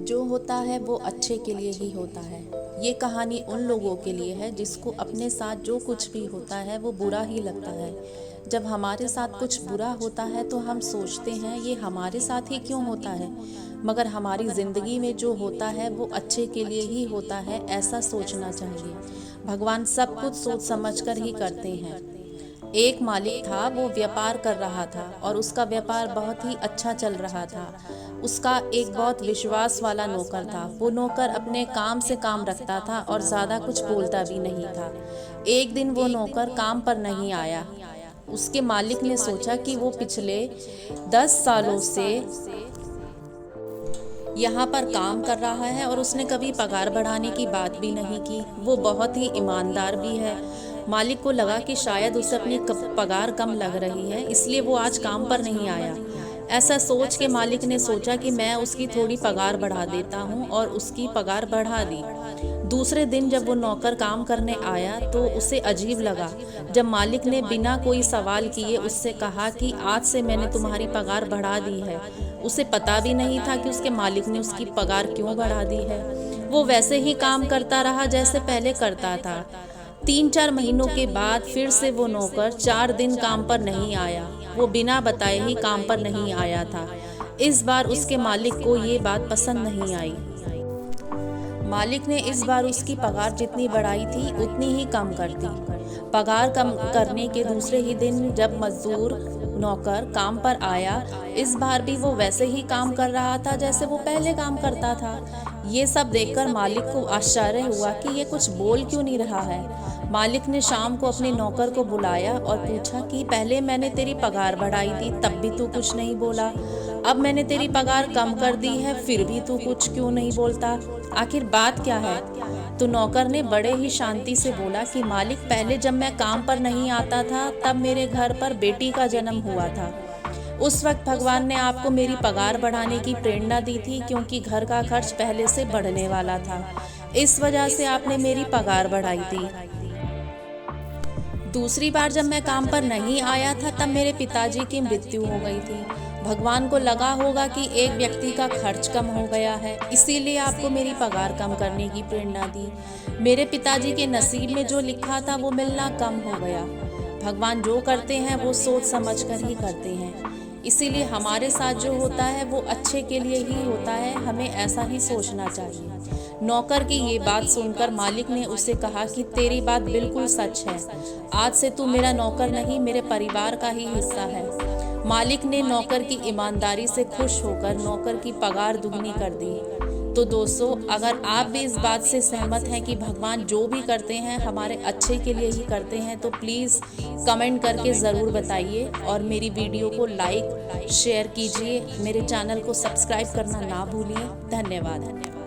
जो होता है वो अच्छे के लिए ही होता है। ये कहानी उन लोगों के लिए है जिसको अपने साथ जो कुछ भी होता है वो बुरा ही लगता है। जब हमारे साथ कुछ बुरा होता है तो हम सोचते हैं ये हमारे साथ ही क्यों होता है, मगर हमारी ज़िंदगी में जो होता है वो अच्छे के लिए ही होता है, ऐसा सोचना चाहिए। भगवान सब कुछ सोच समझ कर ही करते हैं। एक मालिक था, वो व्यापार कर रहा था और उसका व्यापार बहुत ही अच्छा चल रहा था। उसका एक बहुत विश्वास वाला नौकर था। वो नौकर अपने काम से काम रखता था और ज़्यादा कुछ बोलता भी नहीं था। एक दिन वो नौकर काम पर नहीं आया। उसके मालिक ने सोचा कि वो पिछले 10 सालों से यहाँ पर काम कर रहा है और उसने कभी पगार बढ़ाने की बात भी नहीं की। वो बहुत ही ईमानदार भी है। मालिक को लगा कि शायद उसे अपनी पगार कम लग रही है, इसलिए वो आज काम पर नहीं आया। ऐसा सोच के मालिक ने सोचा कि मैं उसकी थोड़ी पगार बढ़ा देता हूँ और उसकी पगार बढ़ा दी। दूसरे दिन जब वो नौकर काम करने आया तो उसे अजीब लगा जब मालिक ने बिना कोई सवाल किए उससे कहा कि आज से मैंने तुम्हारी पगार बढ़ा दी है। उसे पता भी नहीं था कि उसके मालिक ने उसकी पगार क्यों बढ़ा दी है। वो वैसे ही काम करता रहा जैसे पहले करता था। 3-4 महीनों के बाद फिर से वो नौकर 4 दिन काम पर नहीं आया। वो बिना बताए ही काम पर नहीं आया था। इस बार उसके मालिक को ये बात पसंद नहीं आई। मालिक ने इस बार उसकी पगार जितनी बढ़ाई थी उतनी ही कम कर दी। पगार कम करने के दूसरे ही दिन जब मजदूर नौकर काम पर आया, इस बार भी वो वैसे ही काम कर रहा था जैसे वो पहले काम करता था। ये सब देखकर मालिक को आश्चर्य हुआ कि ये कुछ बोल क्यों नहीं रहा है। मालिक ने शाम को अपने नौकर को बुलाया और पूछा कि पहले मैंने तेरी पगार बढ़ाई थी, तब भी तू कुछ नहीं बोला। अब मैंने तेरी पगार कम कर दी है, फिर भी तू कुछ क्यों नहीं बोलता? आखिर बात क्या है? तो नौकर ने बड़े ही शांति से बोला कि मालिक, पहले जब मैं काम पर नहीं आता था तब मेरे घर पर बेटी का जन्म हुआ था। उस वक्त भगवान ने आपको मेरी पगार बढ़ाने की प्रेरणा दी थी, क्योंकि घर का खर्च पहले से बढ़ने वाला था। इस वजह से आपने मेरी पगार बढ़ाई थी। दूसरी बार जब मैं काम पर नहीं आया था तब मेरे पिताजी की मृत्यु हो गई थी। भगवान को लगा होगा कि एक व्यक्ति का खर्च कम हो गया है, इसीलिए आपको मेरी पगार कम करने की प्रेरणा दी। मेरे पिताजी के नसीब में जो लिखा था वो मिलना कम हो गया। भगवान जो करते हैं वो सोच समझ कर ही करते हैं, इसीलिए हमारे साथ जो होता है वो अच्छे के लिए ही होता है। हमें ऐसा ही सोचना चाहिए। नौकर की ये बात सुनकर मालिक ने उसे कहा कि तेरी बात बिल्कुल सच है। आज से तू मेरा नौकर नहीं, मेरे परिवार का ही हिस्सा है। मालिक ने नौकर की ईमानदारी से खुश होकर नौकर की पगार दुगनी कर दी। तो दोस्तों, अगर आप भी इस बात से सहमत हैं कि भगवान जो भी करते हैं हमारे अच्छे के लिए ही करते हैं, तो प्लीज़ कमेंट करके ज़रूर बताइए और मेरी वीडियो को लाइक शेयर कीजिए। मेरे चैनल को सब्सक्राइब करना ना भूलिए। धन्यवाद।